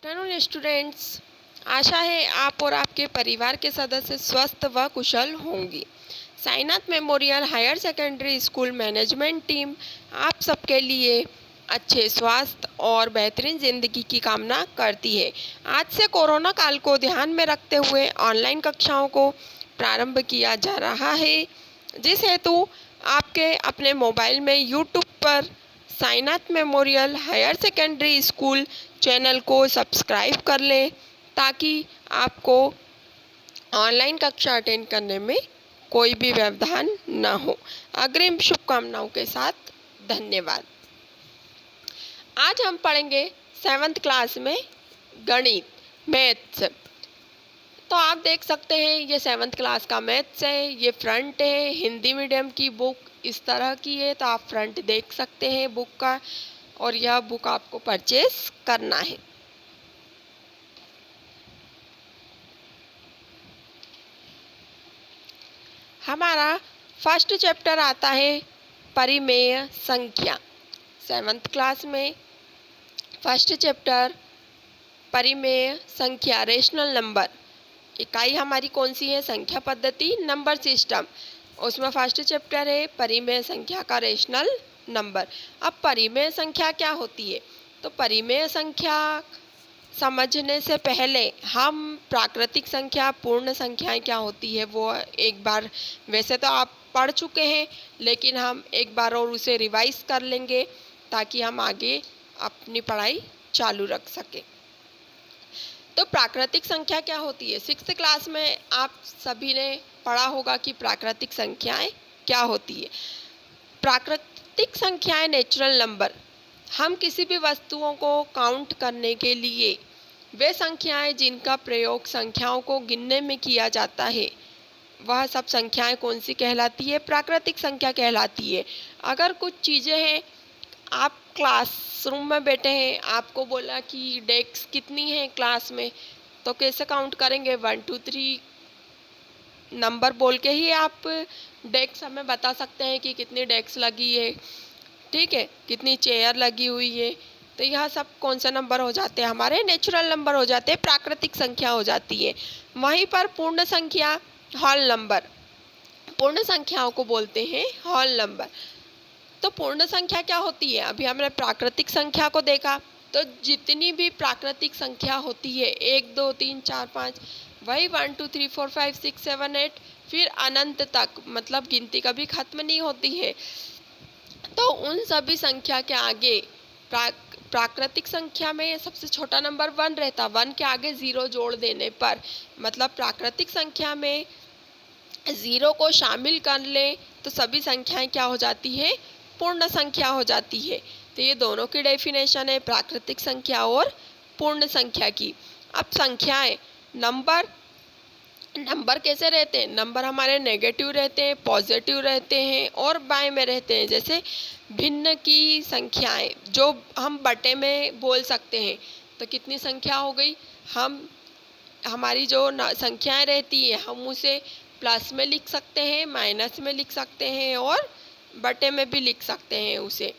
Afternoon students, आशा है आप और आपके परिवार के सदस्य स्वस्थ व कुशल होंगे। Sainath memorial higher secondary school management team आप सबके लिए अच्छे स्वास्थ्य और बेहतरीन ज़िंदगी की कामना करती है। आज से कोरोना काल को ध्यान में रखते हुए ऑनलाइन कक्षाओं को प्रारंभ किया जा रहा है, जिस हेतु आपके अपने मोबाइल में यूट्यूब पर Sainath memorial higher secondary school channel को सब्सक्राइब कर लें ताकि आपको ऑनलाइन कक्षा अटेंड करने में कोई भी व्यवधान न हो। अग्रिम शुभकामनाओं के साथ धन्यवाद। आज हम पढ़ेंगे 7th क्लास में गणित, मैथ्स। तो आप देख सकते हैं ये 7th क्लास का मैथ्स है, ये फ्रंट है। हिंदी मीडियम की बुक इस तरह की है, तो आप फ्रंट देख सकते हैं बुक का, और यह बुक आपको परचेस करना है। हमारा फर्स्ट चैप्टर आता है परिमेय संख्या। 7th क्लास में फर्स्ट चैप्टर परिमेय संख्या, रेशनल नंबर। इकाई हमारी कौन सी है? संख्या पद्धति, नंबर सिस्टम। उसमें फर्स्ट चैप्टर है परिमेय संख्या का रेशनल नंबर। अब परिमेय संख्या क्या होती है? तो परिमेय संख्या समझने से पहले हम प्राकृतिक संख्या, पूर्ण संख्याएं क्या होती है वो एक बार, वैसे तो आप पढ़ चुके हैं, लेकिन हम एक बार और उसे रिवाइज कर लेंगे ताकि हम आगे अपनी पढ़ाई चालू रख सकें। तो प्राकृतिक संख्या क्या होती है? 6th क्लास में आप सभी ने पढ़ा होगा कि प्राकृतिक संख्याएं क्या होती है। प्राकृतिक संख्याएं नेचुरल नंबर। हम किसी भी वस्तुओं को काउंट करने के लिए वे संख्याएं जिनका प्रयोग संख्याओं को गिनने में किया जाता है, वह सब संख्याएं कौन सी कहलाती है? प्राकृतिक संख्या कहलाती है। अगर कुछ चीज़ें हैं, आप क्लासरूम में बैठे हैं, आपको बोला कि डेस्क कितनी है क्लास में, तो कैसे काउंट करेंगे? 1 2 3 नंबर बोल के ही आप डेस्क हमें बता सकते हैं कि कितनी डेस्क लगी है, ठीक है, कितनी चेयर लगी हुई है। तो यह सब कौन से नंबर हो जाते हैं? हमारे नेचुरल नंबर हो जाते हैं, प्राकृतिक संख्या हो जाती है। वहीं पर पूर्ण संख्या, होल नंबर, पूर्ण संख्याओं को बोलते हैं होल नंबर। तो पूर्ण संख्या क्या होती है? अभी हमने प्राकृतिक संख्या को देखा, तो जितनी भी प्राकृतिक संख्या होती है 1 2 3 4 5, वही 1 2 3 4 5 6 7 8, फिर अनंत तक, मतलब गिनती कभी खत्म नहीं होती है। तो उन सभी संख्या के आगे प्राकृतिक संख्या में सबसे छोटा नंबर 1 रहता। 1 के आगे 0 जोड़ देने पर, मतलब प्राकृतिक संख्या में 0 को शामिल कर लें तो सभी संख्याएं क्या हो जाती है? पूर्ण संख्या हो जाती है। तो ये दोनों की डेफिनेशन है, प्राकृतिक संख्या और पूर्ण संख्या की। अब संख्याएं, नंबर कैसे रहते हैं? नंबर हमारे नेगेटिव रहते हैं, पॉजिटिव रहते हैं और बाएं में रहते हैं। जैसे भिन्न की संख्याएं जो हम बटे में बोल सकते हैं, तो कितनी संख्या हो गई? हमारी जो संख्याएं रहती है, हम उसे प्लस में लिख सकते हैं, माइनस में लिख सकते हैं और बटे में भी लिख सकते हैं उसे।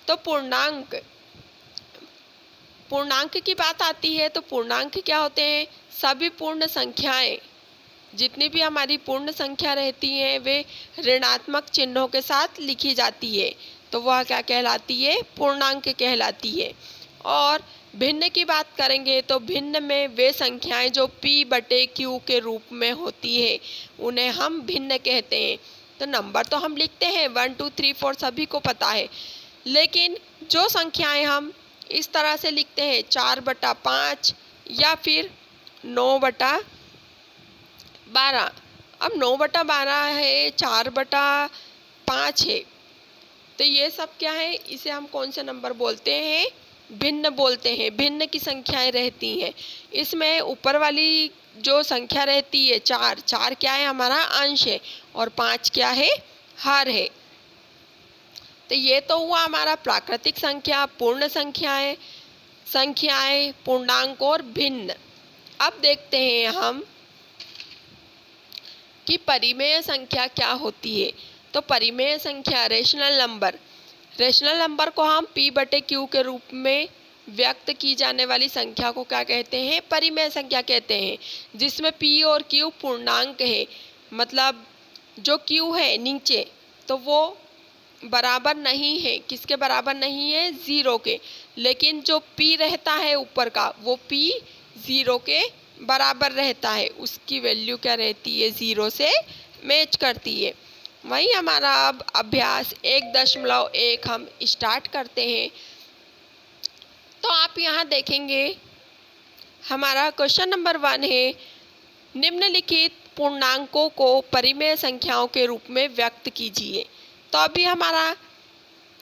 तो पूर्णांक की बात आती है, तो पूर्णांक क्या होते हैं? सभी पूर्ण संख्याएं, जितनी भी हमारी पूर्ण संख्या रहती हैं, वे ऋणात्मक चिन्हों के साथ लिखी जाती है, तो वह क्या कहलाती है? पूर्णांक कहलाती है। और भिन्न की बात करेंगे तो भिन्न में वे संख्याएं जो p/q के रूप में होती है, उन्हें हम भिन्न कहते हैं। तो नंबर तो हम लिखते हैं 1 2 3 4, सभी को पता है, लेकिन जो संख्याएं हम इस तरह से लिखते हैं 4/5 या फिर 9/12, अब 9/12 है, 4/5 है, तो ये सब क्या है? इसे हम कौन से नंबर बोलते हैं? भिन्न बोलते हैं। भिन्न की संख्याएं रहती हैं। इसमें ऊपर वाली जो संख्या रहती है 4 क्या है? हमारा अंश है, और 5 क्या है? हर है। तो ये तो हुआ हमारा प्राकृतिक संख्या, पूर्ण संख्याएं, पूर्णांक और भिन्न। अब देखते हैं हम कि परिमेय संख्या क्या होती है। तो परिमेय संख्या, रेशनल नंबर को हम p/q के रूप में व्यक्त की जाने वाली संख्या को क्या कहते हैं? परिमेय संख्या कहते हैं, जिसमें p और q पूर्णांक है। मतलब जो q है नीचे, तो वो बराबर नहीं है, किसके बराबर नहीं है? ज़ीरो के। लेकिन जो p रहता है ऊपर का, वो p ज़ीरो के बराबर रहता है, उसकी वैल्यू क्या रहती है? ज़ीरो से मैच करती है। वही हमारा अब अभ्यास 1.1 हम स्टार्ट करते हैं। तो आप यहाँ देखेंगे हमारा क्वेश्चन नंबर 1 है, निम्नलिखित पूर्णांकों को परिमेय संख्याओं के रूप में व्यक्त कीजिए। तो अभी हमारा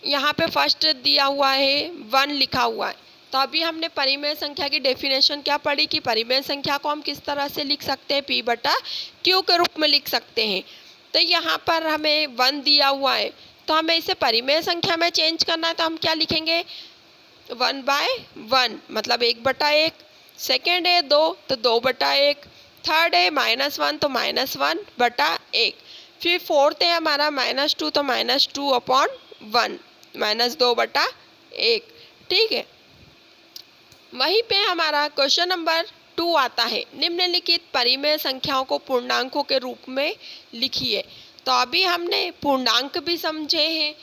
यहाँ पे फर्स्ट दिया हुआ है 1 लिखा हुआ है। तो अभी हमने परिमेय संख्या की डेफिनेशन क्या पढ़ी कि परिमेय संख्या को हम किस तरह से लिख सकते हैं? p/q के रूप में लिख सकते हैं। तो यहाँ पर हमें 1 दिया हुआ है, तो हमें इसे परिमेय संख्या में चेंज करना है, तो हम क्या लिखेंगे? 1/1 मतलब 1/1। सेकेंड है 2, तो 2/1। थर्ड है -1, तो -1/1। फिर फोर्थ है हमारा -2, तो -2/1 -2/1। ठीक है। वहीं पे हमारा क्वेश्चन नंबर 2 आता है, निम्नलिखित परिमेय संख्याओं को पूर्णांकों के रूप में लिखिए। तो अभी हमने पूर्णांक भी समझे हैं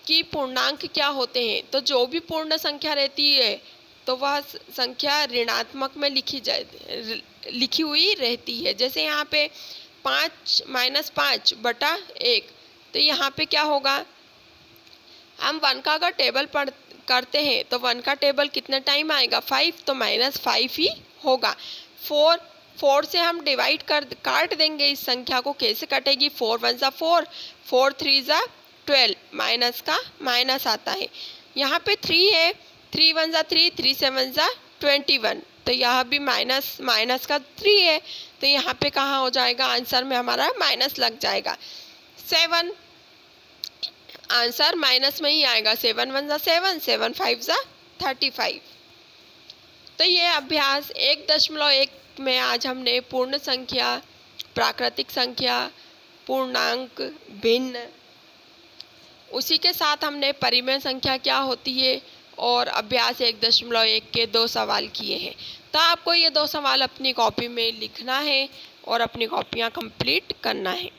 कि पूर्णांक क्या होते हैं। तो जो भी पूर्ण संख्या रहती है, तो वह संख्या ऋणात्मक में लिखी हुई रहती है। जैसे यहाँ पे 5 -5/1, तो यहाँ पे क्या होगा? हम 1 का अगर टेबल करते हैं, तो 1 का टेबल कितने टाइम आएगा? 5, तो -5 ही होगा। 4 से हम डिवाइड काट देंगे इस संख्या को। कैसे कटेगी? 4 1 ज़ा 4, 4 3 ज़ा 12, माइनस का माइनस आता है। यहाँ पे 3 है, 3 1 ज़ा 3, 3 7 ज़ा 21, तो यहाँ भी माइनस का 3 है, तो यहाँ पे कहाँ हो जाएगा? आंसर में हमारा माइनस लग जाएगा। 7 आंसर माइनस में ही आएगा। 7 1 ज़ा 7, 7 5 ज़ा 35। तो ये अभ्यास 1.1 में आज हमने पूर्ण संख्या, प्राकृतिक संख्या, पूर्णांक, भिन्न, उसी के साथ हमने परिमेय संख्या क्या होती है और अभ्यास 1.1 के 2 सवाल किए हैं। तो आपको ये 2 सवाल अपनी कॉपी में लिखना है और अपनी कॉपियाँ कंप्लीट करना है।